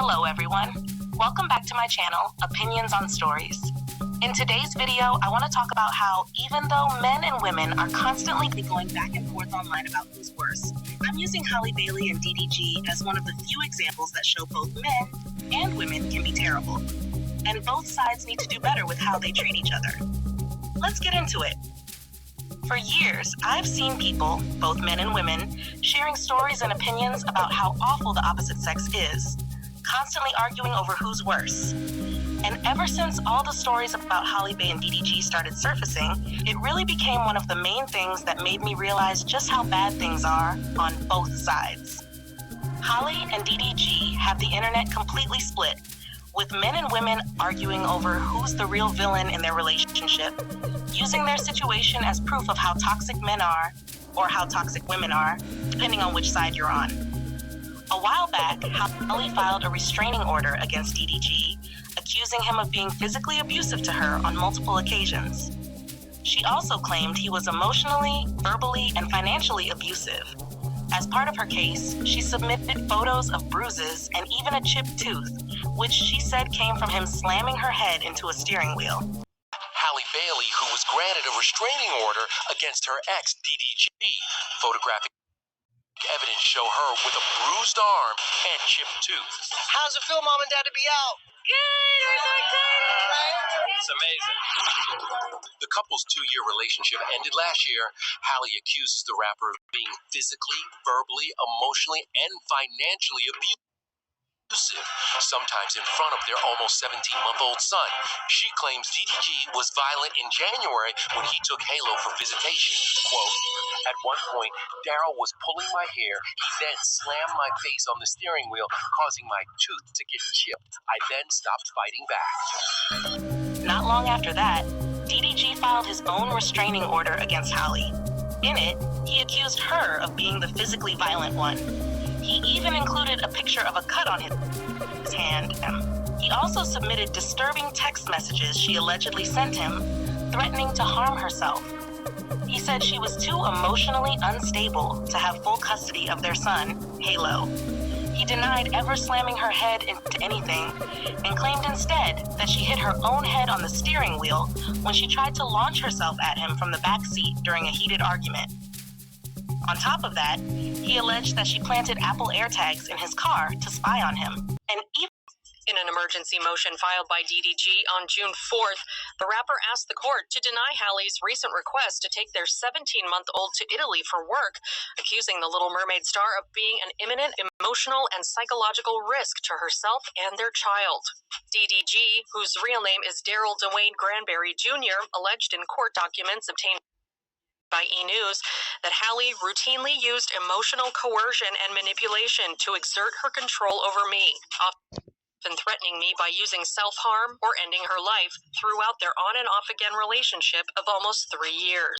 Hello everyone, welcome back to my channel, Opinions on Stories. In today's video, I want to talk about how even though men and women are constantly going back and forth online about who's worse, I'm using Halle Bailey and DDG as one of the few examples that show both men and women can be terrible. And both sides need to do better with how they treat each other. Let's get into it. For years, I've seen people, both men and women, sharing stories and opinions about how awful the opposite sex is, constantly arguing over who's worse. And ever since all the stories about Halle Bailey and DDG started surfacing, it really became one of the main things that made me realize just how bad things are on both sides. Halle and DDG have the internet completely split, with men and women arguing over who's the real villain in their relationship, using their situation as proof of how toxic men are or how toxic women are, depending on which side you're on. A while back, Halle filed a restraining order against DDG, accusing him of being physically abusive to her on multiple occasions. She also claimed he was emotionally, verbally, and financially abusive. As part of her case, she submitted photos of bruises and even a chipped tooth, which she said came from him slamming her head into a steering wheel. Halle Bailey, who was granted a restraining order against her ex, DDG. Photographic evidence show her with a bruised arm and chipped tooth. How's it feel, Mom and Dad, to be out? Good, we're so excited. It's amazing. The couple's 2-year relationship ended last year. Halle accuses the rapper of being physically, verbally, emotionally, and financially abusive, sometimes in front of their almost 17-month-old son. She claims DDG was violent in January when he took Halo for visitation. Quote, "At one point, Daryl was pulling my hair. He then slammed my face on the steering wheel, causing my tooth to get chipped. I then stopped fighting back." Not long after that, DDG filed his own restraining order against Halle. In it, he accused her of being the physically violent one. He even included a picture of a cut on his hand. He also submitted disturbing text messages she allegedly sent him, threatening to harm herself. He said she was too emotionally unstable to have full custody of their son, Halo. He denied ever slamming her head into anything and claimed instead that she hit her own head on the steering wheel when she tried to launch herself at him from the back seat during a heated argument. On top of that, he alleged that she planted Apple AirTags in his car to spy on him. And even In an emergency motion filed by DDG on June 4th, the rapper asked the court to deny Halle's recent request to take their 17-month-old to Italy for work, accusing the Little Mermaid star of being an imminent emotional and psychological risk to herself and their child. DDG, whose real name is Daryl Dwayne Granberry Jr., alleged in court documents obtained by E! News that Halle routinely used emotional coercion and manipulation to exert her control over me, often threatening me by using self-harm or ending her life throughout their on and off again relationship of almost 3 years.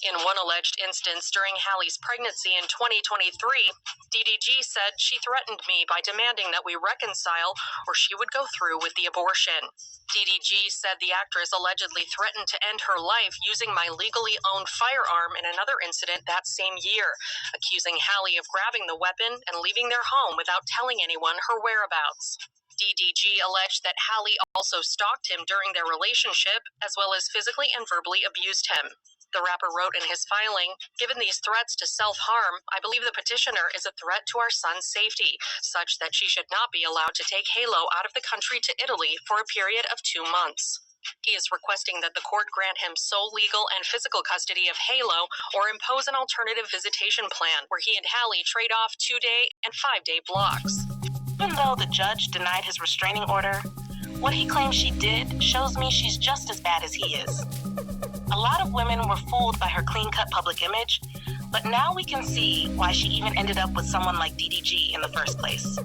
In one alleged instance during Halle's pregnancy in 2023, DDG said she threatened me by demanding that we reconcile or she would go through with the abortion. DDG said the actress allegedly threatened to end her life using my legally owned firearm in another incident that same year, accusing Halle of grabbing the weapon and leaving their home without telling anyone her whereabouts. DDG alleged that Halle also stalked him during their relationship, as well as physically and verbally abused him. The rapper wrote in his filing, "Given these threats to self-harm, I believe the petitioner is a threat to our son's safety, such that she should not be allowed to take Halo out of the country to Italy for a period of 2 months. He is requesting that the court grant him sole legal and physical custody of Halo or impose an alternative visitation plan where he and Halle trade off 2-day and 5-day blocks." Even though the judge denied his restraining order, what he claims she did shows me she's just as bad as he is. A lot of women were fooled by her clean-cut public image, but now we can see why she even ended up with someone like DDG in the first place.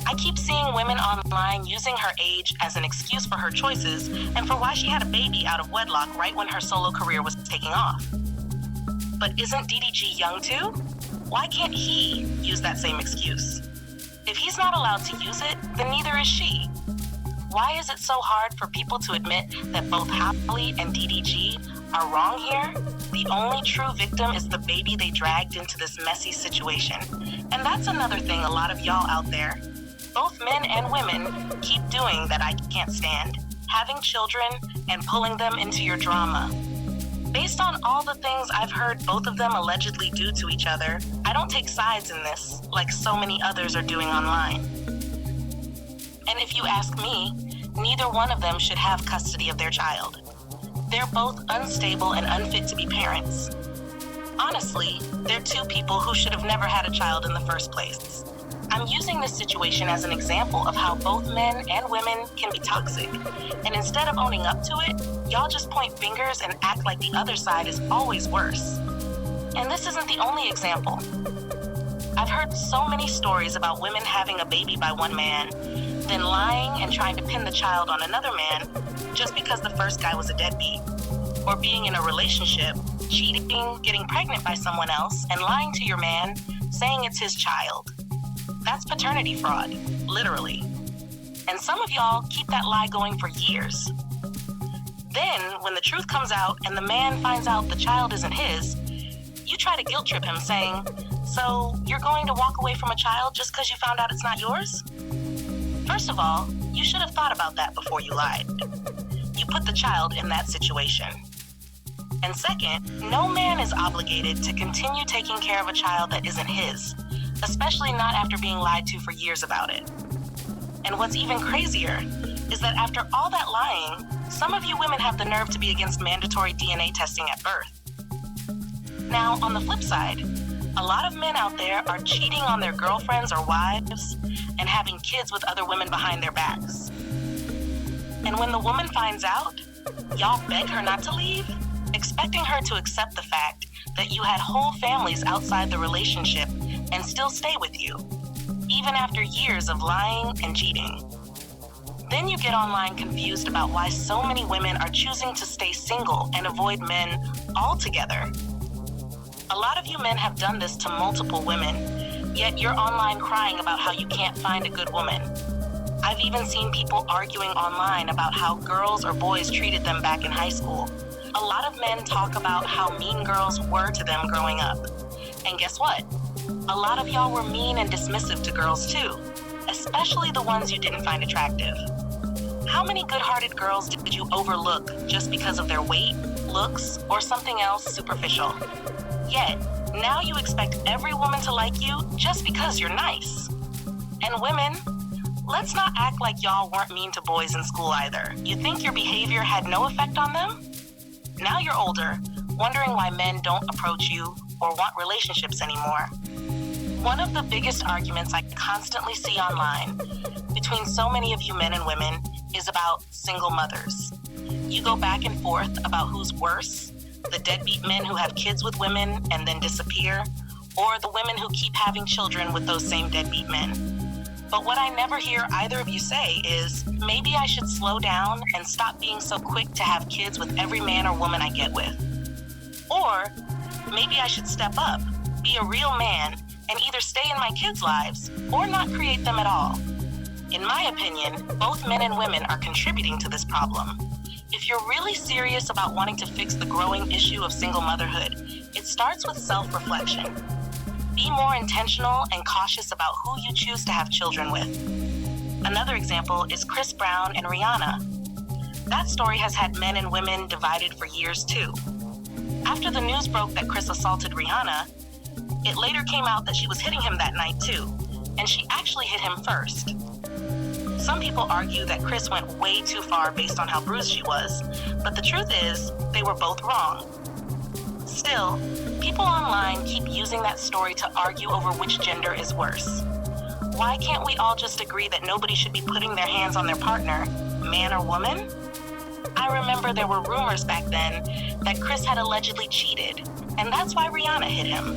I keep seeing women online using her age as an excuse for her choices and for why she had a baby out of wedlock right when her solo career was taking off. But isn't DDG young too? Why can't he use that same excuse? If he's not allowed to use it, then neither is she. Why is it so hard for people to admit that both Halle and DDG are wrong here? The only true victim is the baby they dragged into this messy situation. And that's another thing a lot of y'all out there both men and women keep doing that I can't stand, having children and pulling them into your drama. Based on all the things I've heard both of them allegedly do to each other, I don't take sides in this like so many others are doing online. And if you ask me, neither one of them should have custody of their child. They're both unstable and unfit to be parents. Honestly, they're two people who should have never had a child in the first place. I'm using this situation as an example of how both men and women can be toxic. And instead of owning up to it, y'all just point fingers and act like the other side is always worse. And this isn't the only example. I've heard so many stories about women having a baby by one man, then lying and trying to pin the child on another man just because the first guy was a deadbeat. Or being in a relationship, cheating, getting pregnant by someone else, and lying to your man, saying it's his child. That's paternity fraud, literally. And some of y'all keep that lie going for years. Then, when the truth comes out and the man finds out the child isn't his, you try to guilt trip him saying, "So, you're going to walk away from a child just because you found out it's not yours?" First of all, you should have thought about that before you lied. You put the child in that situation. And second, no man is obligated to continue taking care of a child that isn't his, especially not after being lied to for years about it. And what's even crazier is that after all that lying, some of you women have the nerve to be against mandatory DNA testing at birth. Now, on the flip side, a lot of men out there are cheating on their girlfriends or wives and having kids with other women behind their backs. And when the woman finds out, y'all beg her not to leave, expecting her to accept the fact that you had whole families outside the relationship and still stay with you, even after years of lying and cheating. Then you get online confused about why so many women are choosing to stay single and avoid men altogether. A lot of you men have done this to multiple women, yet you're online crying about how you can't find a good woman. I've even seen people arguing online about how girls or boys treated them back in high school. A lot of men talk about how mean girls were to them growing up. And guess what? A lot of y'all were mean and dismissive to girls too, especially the ones you didn't find attractive. How many good-hearted girls did you overlook just because of their weight, looks, or something else superficial? Yet, now you expect every woman to like you just because you're nice. And women, let's not act like y'all weren't mean to boys in school either. You think your behavior had no effect on them? Now you're older, wondering why men don't approach you or want relationships anymore. One of the biggest arguments I constantly see online between so many of you men and women is about single mothers. You go back and forth about who's worse, the deadbeat men who have kids with women and then disappear, or the women who keep having children with those same deadbeat men. But what I never hear either of you say is, maybe I should slow down and stop being so quick to have kids with every man or woman I get with. Or maybe I should step up, be a real man, and either stay in my kids' lives or not create them at all. In my opinion, both men and women are contributing to this problem. If you're really serious about wanting to fix the growing issue of single motherhood, it starts with self-reflection. Be more intentional and cautious about who you choose to have children with. Another example is Chris Brown and Rihanna. That story has had men and women divided for years too. After the news broke that Chris assaulted Rihanna, it later came out that she was hitting him that night too, and she actually hit him first. Some people argue that Chris went way too far based on how bruised she was, but the truth is, they were both wrong. Still, people online keep using that story to argue over which gender is worse. Why can't we all just agree that nobody should be putting their hands on their partner, man or woman? I remember there were rumors back then that Chris had allegedly cheated, and that's why Rihanna hit him.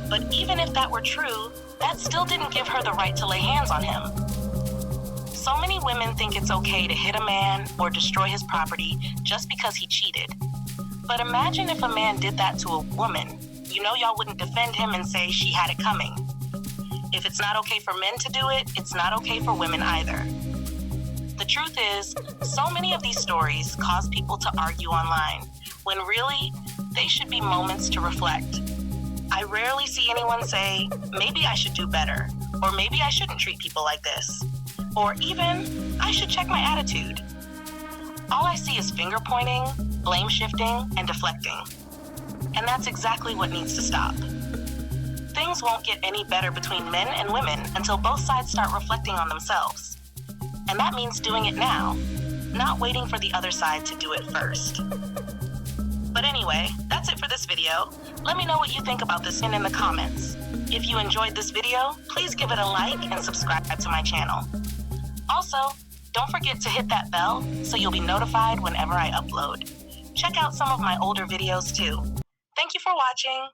But even if that were true, that still didn't give her the right to lay hands on him. So many women think it's okay to hit a man or destroy his property just because he cheated. But imagine if a man did that to a woman. You know y'all wouldn't defend him and say she had it coming. If it's not okay for men to do it, it's not okay for women either. The truth is, so many of these stories cause people to argue online, when really, they should be moments to reflect. I rarely see anyone say, maybe I should do better, or maybe I shouldn't treat people like this. Or even, I should check my attitude. All I see is finger pointing, blame shifting, and deflecting. And that's exactly what needs to stop. Things won't get any better between men and women until both sides start reflecting on themselves. And that means doing it now, not waiting for the other side to do it first. But anyway, that's it for this video. Let me know what you think about this in the comments. If you enjoyed this video, please give it a like and subscribe to my channel. Also, don't forget to hit that bell so you'll be notified whenever I upload. Check out some of my older videos too. Thank you for watching.